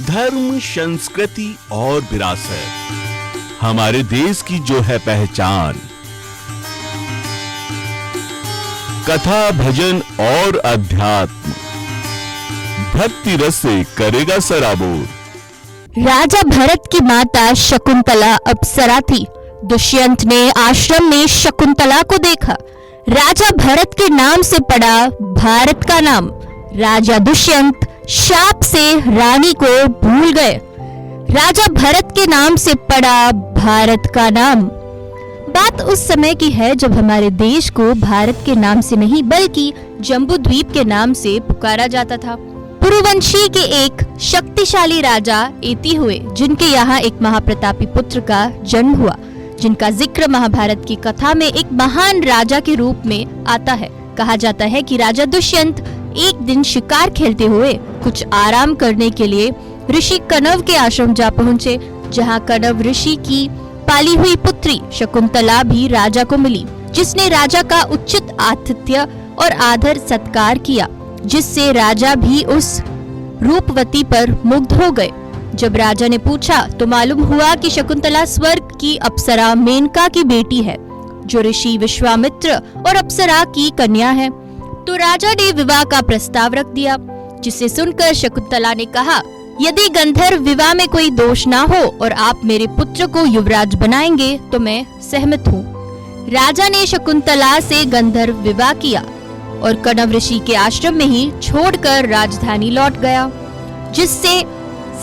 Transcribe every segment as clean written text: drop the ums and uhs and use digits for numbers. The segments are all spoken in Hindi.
धर्म, संस्कृति और विरासत हमारे देश की जो है पहचान। कथा, भजन और अध्यात्म भक्ति रस से करेगा सराबोर। राजा भरत की माता शकुंतला अप्सरा थी। दुष्यंत ने आश्रम में शकुंतला को देखा। राजा भरत के नाम से पड़ा भारत का नाम। राजा दुष्यंत शाप से रानी को भूल गए। राजा भरत के नाम से पड़ा भारत का नाम। बात उस समय की है जब हमारे देश को भारत के नाम से नहीं बल्कि जम्बूद्वीप के नाम से पुकारा जाता था। पुरुवंशी के एक शक्तिशाली राजा एती हुए, जिनके यहाँ एक महाप्रतापी पुत्र का जन्म हुआ, जिनका जिक्र महाभारत की कथा में एक महान राजा के रूप में आता है। कहा जाता है कि राजा दुष्यंत एक दिन शिकार खेलते हुए कुछ आराम करने के लिए ऋषि कणव के आश्रम जा पहुँचे, जहाँ कणव ऋषि की पाली हुई पुत्री शकुंतला भी राजा को मिली, जिसने राजा का उचित आतिथ्य और आदर सत्कार किया, जिससे राजा भी उस रूपवती पर मुग्ध हो गए। जब राजा ने पूछा तो मालूम हुआ कि शकुंतला स्वर्ग की अप्सरा मेनका की बेटी है, जो ऋषि विश्वामित्र और अप्सरा की कन्या है। तो राजा ने विवाह का प्रस्ताव रख दिया, जिसे सुनकर शकुंतला ने कहा, यदि गंधर्व विवाह में कोई दोष ना हो और आप मेरे पुत्र को युवराज बनाएंगे तो मैं सहमत हूँ। राजा ने शकुंतला से गंधर्व विवाह किया और कणव ऋषि के आश्रम में ही छोड़कर राजधानी लौट गया, जिससे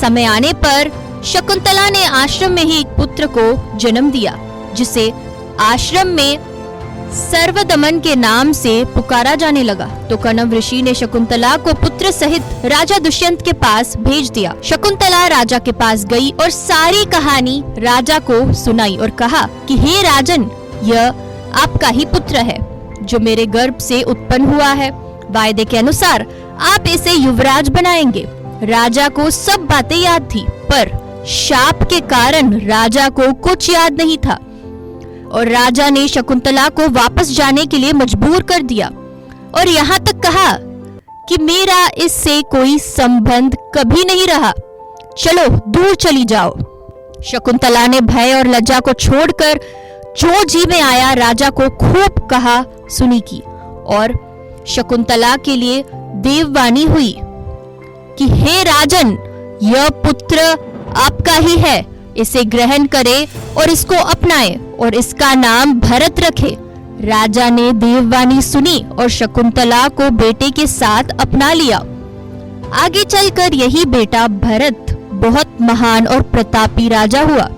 समय आने पर शकुंतला ने आश्रम में ही एक पुत्र को जन्म दिया, जिसे आश्रम में सर्वदमन के नाम से पुकारा जाने लगा। तो कणव ऋषि ने शकुंतला को पुत्र सहित राजा दुष्यंत के पास भेज दिया। शकुंतला राजा के पास गई और सारी कहानी राजा को सुनाई और कहा कि हे राजन, यह आपका ही पुत्र है, जो मेरे गर्भ से उत्पन्न हुआ है। वायदे के अनुसार आप इसे युवराज बनाएंगे। राजा को सब बातें याद थी, पर शाप के कारण राजा को कुछ याद नहीं था और राजा ने शकुंतला को वापस जाने के लिए मजबूर कर दिया और यहाँ तक कहा कि मेरा इससे कोई संबंध कभी नहीं रहा, चलो दूर चली जाओ। शकुंतला ने भय और लज्जा को छोड़कर जो जी में आया राजा को खूब कहा सुनी की और शकुंतला के लिए देववाणी हुई कि हे राजन, यह पुत्र आपका ही है, इसे ग्रहण करे और इसको अपनाए और इसका नाम भरत रखे। राजा ने देववाणी सुनी और शकुंतला को बेटे के साथ अपना लिया। आगे चलकर यही बेटा भरत बहुत महान और प्रतापी राजा हुआ।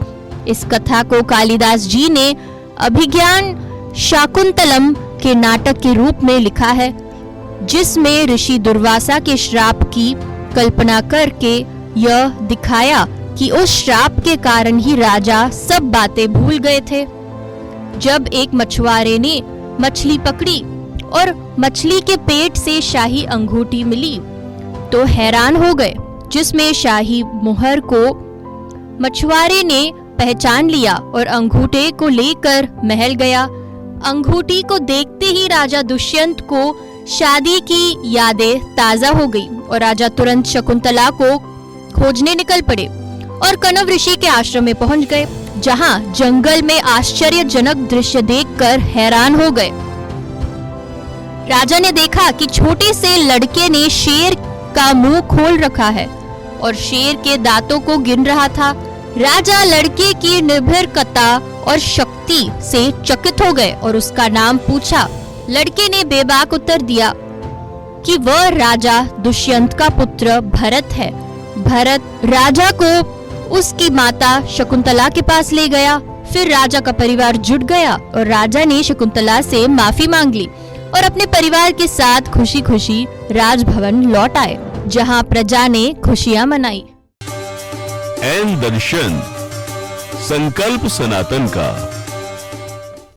इस कथा को कालिदास जी ने अभिज्ञान शाकुंतलम के नाटक के रूप में लिखा है, जिसमें ऋषि दुर्वासा के श्राप की कल्पना करके यह दिखाया कि उस श्राप के कारण ही राजा सब बातें भूल गए थे। जब एक मछुआरे ने मछली पकड़ी और मछली के पेट से शाही अंगूठी मिली तो हैरान हो गए, जिसमें शाही मुहर को मछुआरे ने पहचान लिया और अंगूठे को लेकर महल गया। अंगूठी को देखते ही राजा दुष्यंत को शादी की यादें ताजा हो गई और राजा तुरंत शकुंतला को खोजने निकल पड़े और कणव ऋषि के आश्रम में पहुंच गए, जहां जंगल में आश्चर्यजनक दृश्य देखकर हैरान हो गए। राजा ने देखा कि छोटे से लड़के ने शेर का मुंह खोल रखा है और शेर के दांतों को गिन रहा था। राजा लड़के की निर्भीकता और शक्ति से चकित हो गए और उसका नाम पूछा। लड़के ने बेबाक उत्तर दिया कि वह राजा दुष्यंत का पुत्र भरत है। भरत राजा को उसकी माता शकुंतला के पास ले गया। फिर राजा का परिवार जुट गया और राजा ने शकुंतला से माफी मांग ली और अपने परिवार के साथ खुशी खुशी राजभवन लौट आए, जहां प्रजा ने खुशियां मनाई। एन दर्शन, संकल्प सनातन का।